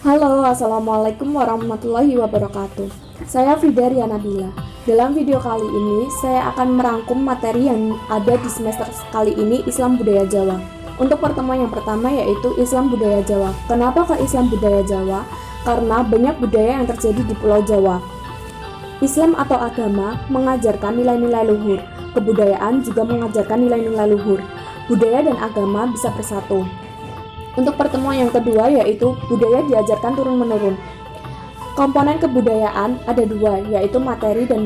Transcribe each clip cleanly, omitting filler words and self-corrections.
Halo, Assalamualaikum warahmatullahi wabarakatuh. Saya Fidaria Nabila. Dalam video kali ini, saya akan merangkum materi yang ada di semester kali ini, Islam Budaya Jawa. Untuk pertemuan yang pertama yaitu Islam Budaya Jawa. Kenapa ke Islam Budaya Jawa? Karena banyak budaya yang terjadi di Pulau Jawa. Islam atau agama mengajarkan nilai-nilai luhur. Kebudayaan juga mengajarkan nilai-nilai luhur. Budaya dan agama bisa bersatu. Untuk pertemuan yang kedua yaitu budaya diajarkan turun-menurun. Komponen kebudayaan ada dua, yaitu materi dan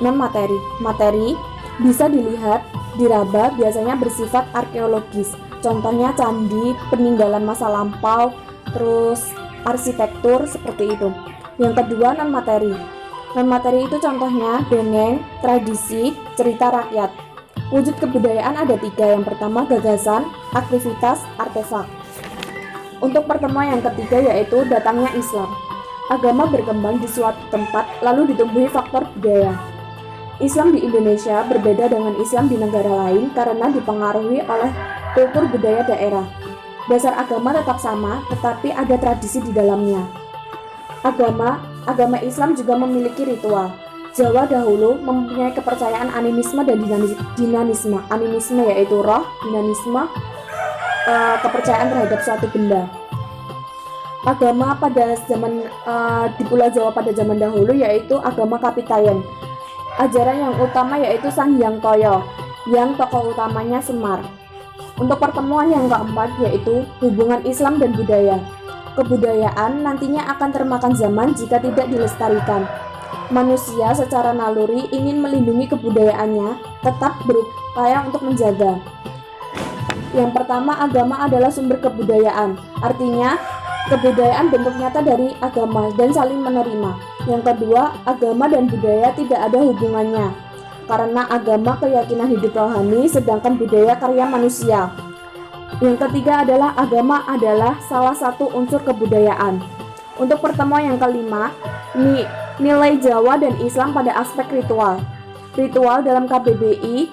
non-materi. Materi bisa dilihat, diraba, biasanya bersifat arkeologis. Contohnya candi, peninggalan masa lampau, terus arsitektur seperti itu. Yang kedua non-materi. Non-materi itu contohnya dongeng, tradisi, cerita rakyat. Wujud kebudayaan ada tiga. Yang pertama gagasan, aktivitas, artefak. Untuk pertemuan yang ketiga yaitu datangnya Islam. Agama berkembang di suatu tempat lalu ditumbuhi faktor budaya. Islam di Indonesia berbeda dengan Islam di negara lain karena dipengaruhi oleh kultur budaya daerah. Dasar agama tetap sama, tetapi ada tradisi di dalamnya. Agama Islam juga memiliki ritual. Jawa dahulu mempunyai kepercayaan animisme dan dinamisme. Animisme yaitu roh, dinamisme kepercayaan terhadap suatu benda. Agama pada zaman di Pulau Jawa pada zaman dahulu yaitu agama Kapitayan. Ajaran yang utama yaitu Sang Hyang Toyo, yang tokoh utamanya Semar. Untuk pertemuan yang keempat yaitu hubungan Islam dan budaya. Kebudayaan nantinya akan termakan zaman jika tidak dilestarikan. Manusia secara naluri ingin melindungi kebudayaannya, tetap berupaya untuk menjaga. Yang pertama, agama adalah sumber kebudayaan. Artinya, kebudayaan bentuk nyata dari agama dan saling menerima. Yang kedua, agama dan budaya tidak ada hubungannya. Karena agama keyakinan hidup rohani, sedangkan budaya karya manusia. Yang ketiga adalah agama adalah salah satu unsur kebudayaan. Untuk pertemuan yang kelima, nilai Jawa dan Islam pada aspek ritual. Ritual dalam KBBI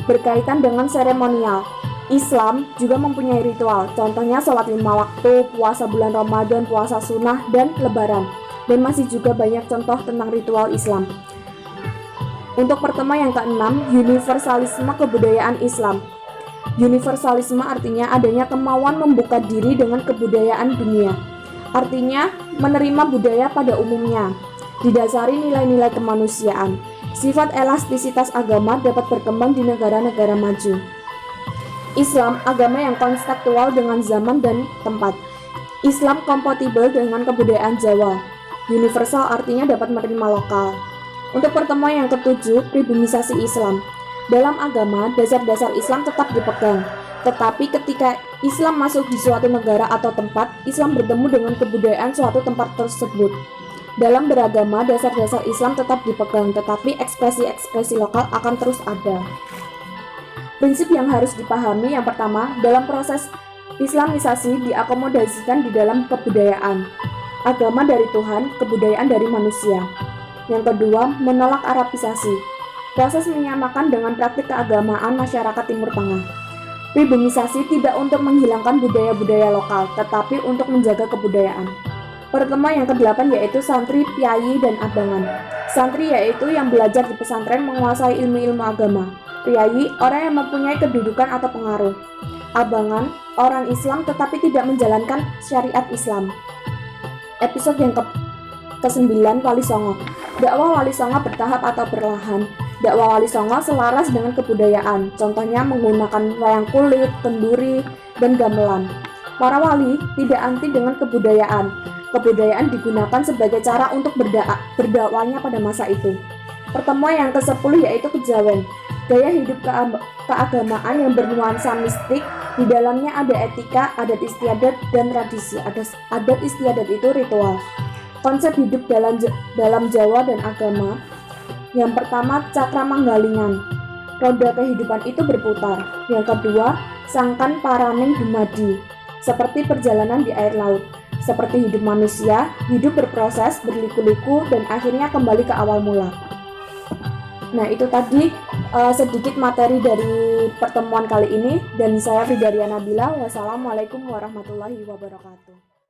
berkaitan dengan seremonial. Islam juga mempunyai ritual, contohnya sholat 5 waktu, puasa bulan Ramadan, puasa sunnah, dan lebaran. Dan masih juga banyak contoh tentang ritual Islam. Untuk pertemuan yang keenam, universalisme kebudayaan Islam. Universalisme artinya adanya kemauan membuka diri dengan kebudayaan dunia. Artinya menerima budaya pada umumnya, didasari nilai-nilai kemanusiaan. Sifat elastisitas agama dapat berkembang di negara-negara maju. Islam, agama yang konseptual dengan zaman dan tempat. Islam kompatibel dengan kebudayaan Jawa. Universal artinya dapat menerima lokal. Untuk pertemuan yang ketujuh, pribumisasi Islam. Dalam agama, dasar-dasar Islam tetap dipegang. Tetapi ketika Islam masuk di suatu negara atau tempat, Islam bertemu dengan kebudayaan suatu tempat tersebut. Dalam beragama, dasar-dasar Islam tetap dipegang, tetapi ekspresi-ekspresi lokal akan terus ada. Prinsip yang harus dipahami yang pertama, dalam proses Islamisasi diakomodasikan di dalam kebudayaan. Agama dari Tuhan, kebudayaan dari manusia. Yang kedua, menolak Arabisasi. Proses menyamakan dengan praktik keagamaan masyarakat Timur Tengah. Pribumisasi tidak untuk menghilangkan budaya-budaya lokal, tetapi untuk menjaga kebudayaan. Pertemuan yang ke-8 yaitu santri, piyayi, dan abangan. Santri yaitu yang belajar di pesantren menguasai ilmu-ilmu agama. Priyayi, orang yang mempunyai kedudukan atau pengaruh. Abangan, orang Islam tetapi tidak menjalankan syariat Islam. Episode yang ke-9, Wali Songo. Dakwah Wali Songo bertahap atau perlahan. Dakwah Wali Songo selaras dengan kebudayaan, contohnya menggunakan wayang kulit, kenduri, dan gamelan. Para wali tidak anti dengan kebudayaan. Kebudayaan digunakan sebagai cara untuk berdakwahnya pada masa itu. Pertemuan yang ke-10 yaitu kejawen. Gaya hidup keagamaan yang bernuansa mistik, di dalamnya ada etika, adat istiadat, dan tradisi. Adat istiadat itu ritual. Konsep hidup dalam Jawa dan agama. Yang pertama, cakra manggalingan. Roda kehidupan itu berputar. Yang kedua, sangkan paraneng dumadi. Seperti perjalanan di air laut. Seperti hidup manusia, hidup berproses, berliku-liku, dan akhirnya kembali ke awal mula. Nah, itu tadi sedikit materi dari pertemuan kali ini, dan saya Fidaria Nabila. Wassalamualaikum warahmatullahi wabarakatuh.